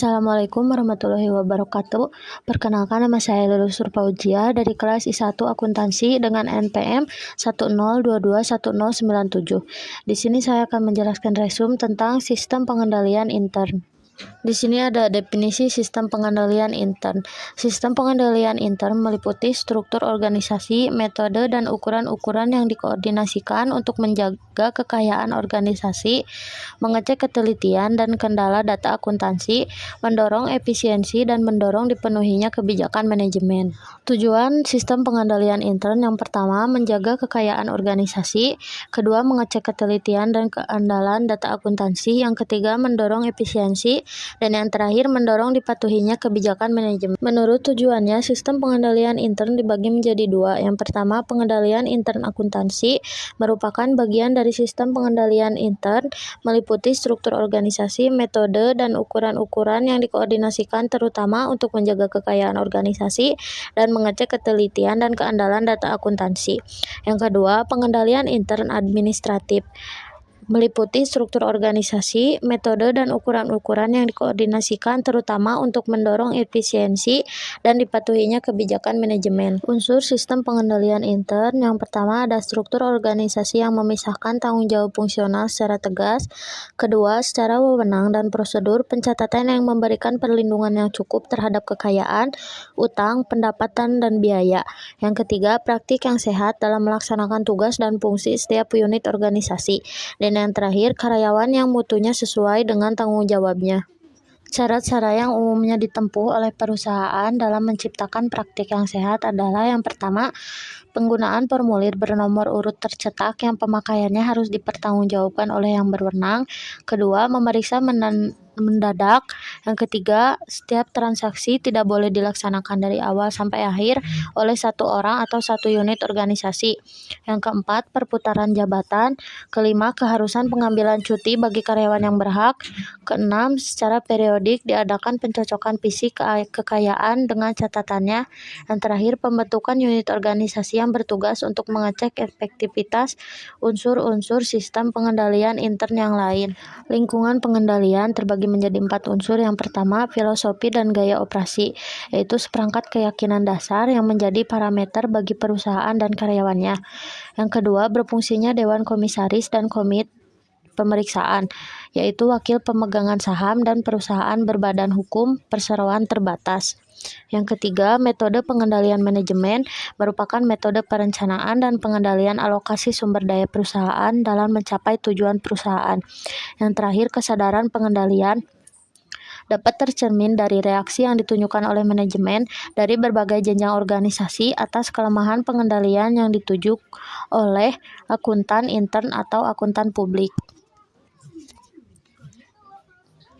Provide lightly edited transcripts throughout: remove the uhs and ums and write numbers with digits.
Assalamualaikum warahmatullahi wabarakatuh. Perkenalkan, nama saya Lulus Surpaujia dari kelas I1 Akuntansi dengan NPM 102211097. Di sini saya akan menjelaskan resum tentang sistem pengendalian intern. Di sini ada definisi sistem pengendalian intern. Sistem pengendalian intern meliputi struktur organisasi, metode, dan ukuran-ukuran yang dikoordinasikan untuk menjaga kekayaan organisasi, mengecek ketelitian dan kendala data akuntansi, mendorong efisiensi, dan mendorong dipenuhinya kebijakan manajemen. Tujuan sistem pengendalian intern yang pertama, menjaga kekayaan organisasi, kedua, mengecek ketelitian dan keandalan data akuntansi, yang ketiga, mendorong efisiensi, dan yang terakhir, mendorong dipatuhinya kebijakan manajemen. Menurut tujuannya, sistem pengendalian intern dibagi menjadi dua. Yang pertama, pengendalian intern akuntansi merupakan bagian dari sistem pengendalian intern, meliputi struktur organisasi, metode, dan ukuran-ukuran yang dikoordinasikan terutama untuk menjaga kekayaan organisasi dan mengecek ketelitian dan keandalan data akuntansi. Yang kedua, pengendalian intern administratif meliputi struktur organisasi, metode, dan ukuran-ukuran yang dikoordinasikan terutama untuk mendorong efisiensi dan dipatuhinya kebijakan manajemen. Unsur sistem pengendalian intern yang pertama ada struktur organisasi yang memisahkan tanggung jawab fungsional secara tegas, kedua, secara wewenang dan prosedur pencatatan yang memberikan perlindungan yang cukup terhadap kekayaan, utang, pendapatan, dan biaya. Yang ketiga, praktik yang sehat dalam melaksanakan tugas dan fungsi setiap unit organisasi. Dan yang terakhir, karyawan yang mutunya sesuai dengan tanggung jawabnya. Cara-cara yang umumnya ditempuh oleh perusahaan dalam menciptakan praktik yang sehat adalah yang pertama, penggunaan formulir bernomor urut tercetak yang pemakaiannya harus dipertanggungjawabkan oleh yang berwenang. Kedua, memeriksa mendadak. Yang ketiga, setiap transaksi tidak boleh dilaksanakan dari awal sampai akhir oleh satu orang atau satu unit organisasi. Yang keempat, perputaran jabatan. Kelima, keharusan pengambilan cuti bagi karyawan yang berhak. Keenam, secara periodik diadakan pencocokan fisik kekayaan dengan catatannya. Yang terakhir, pembentukan unit organisasi yang bertugas untuk mengecek efektivitas unsur-unsur sistem pengendalian intern yang lain. Lingkungan pengendalian terbagi menjadi 4 unsur. Yang pertama, filosofi dan gaya operasi, yaitu seperangkat keyakinan dasar yang menjadi parameter bagi perusahaan dan karyawannya. Yang kedua, berfungsinya Dewan Komisaris dan Komite Pemeriksaan, yaitu wakil pemegangan saham dan perusahaan berbadan hukum perseroan terbatas. Yang ketiga, metode pengendalian manajemen merupakan metode perencanaan dan pengendalian alokasi sumber daya perusahaan dalam mencapai tujuan perusahaan. Yang terakhir, kesadaran pengendalian dapat tercermin dari reaksi yang ditunjukkan oleh manajemen dari berbagai jenjang organisasi atas kelemahan pengendalian yang dituju oleh akuntan intern atau akuntan publik.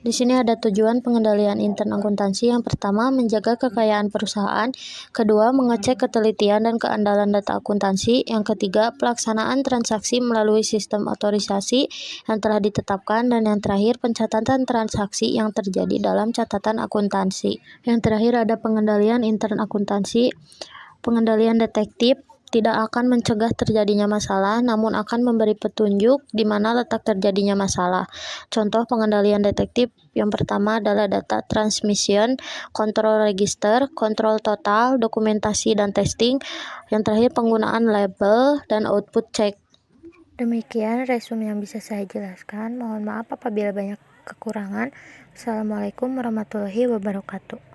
Di sini ada tujuan pengendalian intern akuntansi. Yang pertama, menjaga kekayaan perusahaan. Kedua, mengecek ketelitian dan keandalan data akuntansi. Yang ketiga, pelaksanaan transaksi melalui sistem otorisasi yang telah ditetapkan. Dan yang terakhir, pencatatan transaksi yang terjadi dalam catatan akuntansi. Yang terakhir ada pengendalian intern akuntansi. Pengendalian detektif tidak akan mencegah terjadinya masalah, namun akan memberi petunjuk di mana letak terjadinya masalah. Contoh pengendalian detektif yang pertama adalah data transmission, kontrol register, kontrol total, dokumentasi dan testing. Yang terakhir penggunaan label dan output check. Demikian resume yang bisa saya jelaskan. Mohon maaf apabila banyak kekurangan. Assalamualaikum warahmatullahi wabarakatuh.